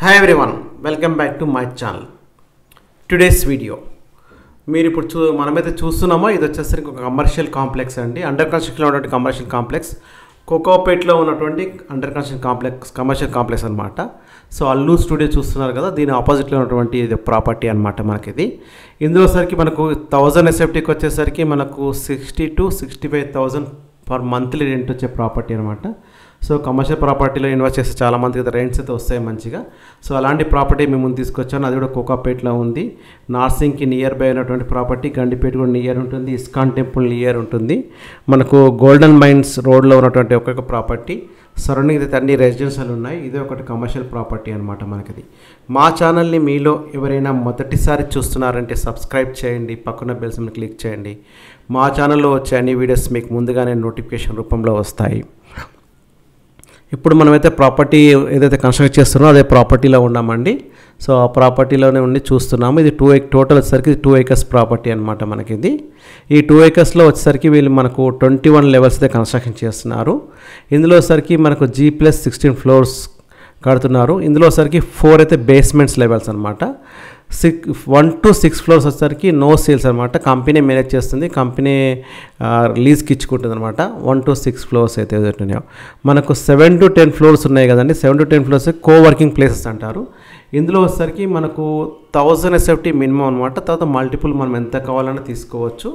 Hi everyone, welcome back to my channel. Today's video మీరు ఇప్పుడు మనమైతే చూస్తున్నామో ఇది వచ్చేసరికి ఒక కమర్షియల్ కాంప్లెక్స్ అండి. అండర్ కన్స్ట్రక్షన్లో ఉన్నటువంటి కమర్షియల్ కాంప్లెక్స్ కోకోపేట్లో ఉన్నటువంటి under construction complex commercial complex అనమాట. సో అల్లు స్టూడియో చూస్తున్నారు కదా, దీని ఆపోజిట్లో ఉన్నటువంటి ఇది ప్రాపర్టీ అనమాట మనకి. ఇది ఇందులో సరికి మనకు 1000 ఎస్ఎఫ్టీకి వచ్చేసరికి మనకు 60 to 65,000 పర్ మంత్లీ రెంట్ వచ్చే ప్రాపర్టీ అనమాట. సో కమర్షియల్ ప్రాపర్టీలో ఇన్వెస్ట్ చేస్తే చాలా మందికి అయితే రెంట్స్ అయితే వస్తాయి మంచిగా. సో అలాంటి ప్రాపర్టీ మేము ముందు తీసుకొచ్చాను. అది కూడా కోకాపేట్లో ఉంది. నార్సింగ్కి నియర్ బై అయినటువంటి ప్రాపర్టీ, గండిపేట కూడా నియర్ ఉంటుంది, ఇస్కాన్ టెంపుల్ నియర్ ఉంటుంది. మనకు గోల్డెన్ మైన్స్ రోడ్లో ఉన్నటువంటి ఒక్కొక్క ప్రాపర్టీ, సరౌండింగ్ అయితే అన్ని రెసిడెన్షియల్ ఉన్నాయి. ఇదే ఒకటి కమర్షియల్ ప్రాపర్టీ అనమాట మనకిది. మా ఛానల్ని మీలో ఎవరైనా మొదటిసారి చూస్తున్నారంటే సబ్స్క్రైబ్ చేయండి, పక్కన బెల్ సింబల్ క్లిక్ చేయండి. మా ఛానల్లో వచ్చే అన్ని వీడియోస్ మీకు ముందుగానే నోటిఫికేషన్ రూపంలో వస్తాయి. ఇప్పుడు మనమైతే ప్రాపర్టీ ఏదైతే కన్స్ట్రక్ట్ చేస్తున్నామో అదే ప్రాపర్టీలో ఉన్నామండి. సో ఆ ప్రాపర్టీలోనే ఉండి చూస్తున్నాము. ఇది టోటల్ వచ్చేసరికి 2 acres ప్రాపర్టీ అనమాట మనకి. ఇది ఈ 2 acresలో వచ్చేసరికి వీళ్ళు మనకు 21 levels అయితే కన్స్ట్రక్షన్ చేస్తున్నారు. ఇందులో వచ్చేసరికి మనకు G+16 floors కడుతున్నారు. ఇందులో వచ్చేసరికి 4 అయితే బేస్మెంట్స్ లెవెల్స్ అనమాట. 1 to 6 floors వచ్చేసరికి నో సేల్స్ అనమాట. కంపెనీ మేనేజ్ చేస్తుంది, కంపెనీ లీజ్కి ఇచ్చుకుంటుంది అనమాట. 1 to 6 floors అయితే ఉన్నాయో మనకు 7 to 10 floors ఉన్నాయి కదండి. 7 to 10 floors కోవర్కింగ్ ప్లేసెస్ అంటారు. ఇందులో వచ్చేసరికి మనకు 1000 ఎస్ఎఫ్టీ మినిమం అనమాట. తర్వాత మల్టిపుల్ మనం ఎంత కావాలన్నా తీసుకోవచ్చు.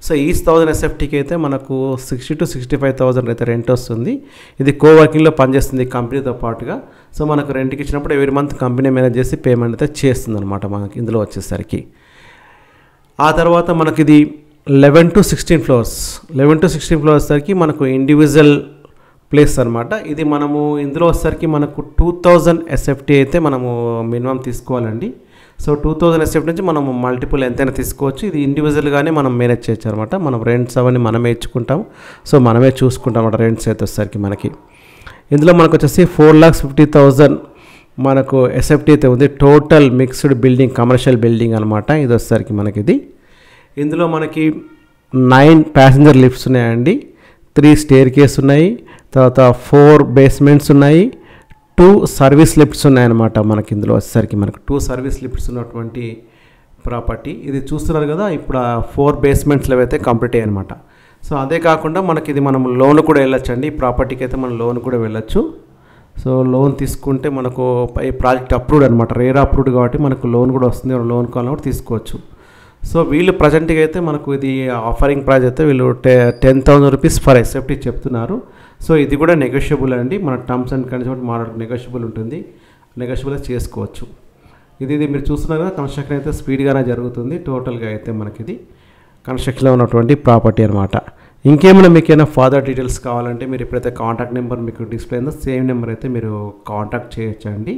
సో ఈ 1000 ఎస్ఎఫ్టీకి అయితే మనకు 60 to 65,000 అయితే రెంట్ వస్తుంది. ఇది కోవర్కింగ్లో పనిచేస్తుంది కంపెనీతో పాటుగా. సో మనకు రెంట్కి ఇచ్చినప్పుడు ఎవ్రీ మంత్ కంపెనీ మేనేజ్ చేసి పేమెంట్ అయితే చేస్తుంది అనమాట మనకి ఇందులో వచ్చేసరికి. ఆ తర్వాత మనకి ఇది 11 to 16 floors. 11 to 16 floors వచ్చేసరికి మనకు ఇండివిజువల్ ప్లేస్ అనమాట. ఇది మనము ఇందులో వచ్చేసరికి మనకు 2000 ఎస్ఎఫ్టీ అయితే మనము మినిమం తీసుకోవాలండి. సో 2000 ఎస్ఎఫ్టీ నుంచి మనము మల్టిపుల్ ఎంతైనా తీసుకోవచ్చు. ఇది ఇండివిజువల్గానే మనం మేనేజ్ చేయొచ్చు అనమాట. మనం రెంట్స్ అవన్నీ మనమే ఇచ్చుకుంటాం. సో మనమే చూసుకుంటాం అన్నమాట రెంట్స్ అయితే వచ్చేసరికి మనకి. ఇందులో మనకు వచ్చేసి 4,50,000 మనకు ఎస్ఎఫ్టీ అయితే ఉంది. Total mixed building, commercial building అనమాట ఇది వచ్చేసరికి మనకి. ఇది ఇందులో మనకి 9 ప్యాసింజర్ లిఫ్ట్స్ ఉన్నాయండి, 3 స్టేర్ కేస్ ఉన్నాయి, తర్వాత 4 బేస్మెంట్స్ ఉన్నాయి, 2 సర్వీస్ లిఫ్ట్స్ ఉన్నాయన్నమాట మనకి. ఇందులో వచ్చేసరికి మనకు 2 సర్వీస్ లిఫ్ట్స్ ఉన్నటువంటి ప్రాపర్టీ ఇది చూస్తున్నారు కదా. ఇప్పుడు 4 బేస్మెంట్స్లో అయితే కంప్లీట్ అయ్యాయి అనమాట. సో అదే కాకుండా మనకి ఇది మనం లోన్ కూడా వెళ్ళొచ్చు అండి. ఈ ప్రాపర్టీకి అయితే మనం లోన్ కూడా వెళ్ళొచ్చు. సో లోన్ తీసుకుంటే మనకు ఈ ప్రాజెక్ట్ అప్రూవ్డ్ అనమాట, రేరా అప్రూవ్డ్ కాబట్టి మనకు లోన్ కూడా వస్తుంది. లోన్ కావాలని కూడా తీసుకోవచ్చు. సో వీళ్ళు ప్రజెంట్గా అయితే మనకు ఇది ఆఫరింగ్ ప్రైస్ అయితే వీళ్ళు 10,000 రూపీస్ ఫర్ ఎస్ఎఫ్టీ చెప్తున్నారు. సో ఇది కూడా నెగోషియబుల్ అండి. మన టర్మ్స్ అండ్ కండిషన్స్ నెగోషియబుల్ ఉంటుంది, నెగోషియబుల్ చేసుకోవచ్చు. ఇది మీరు చూస్తున్నారు కదా, కన్స్ట్రక్షన్ అయితే స్పీడ్గానే జరుగుతుంది. టోటల్గా అయితే మనకి ఇది కన్స్ట్రక్షన్లో ఉన్నటువంటి ప్రాపర్టీ అనమాట. ఇంకేమైనా మీకైనా ఫర్దర్ డీటెయిల్స్ కావాలంటే మీరు ఎప్పుడైతే కాంటాక్ట్ నెంబర్ మీకు డిస్ప్లే అయిందో సేమ్ నెంబర్ అయితే మీరు కాంటాక్ట్ చేయొచ్చండి.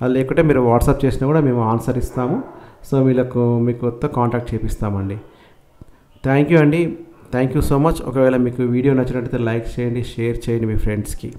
అది లేకుంటే మీరు వాట్సాప్ చేసినా కూడా మేము ఆన్సర్ ఇస్తాము. సో మీకు కాంటాక్ట్ చేపిస్తామండి. థ్యాంక్ యూ అండి, థ్యాంక్ యూ సో మచ్. ఒకవేళ మీకు వీడియో నచ్చినట్లయితే లైక్ చేయండి, షేర్ చేయండి మీ ఫ్రెండ్స్కి.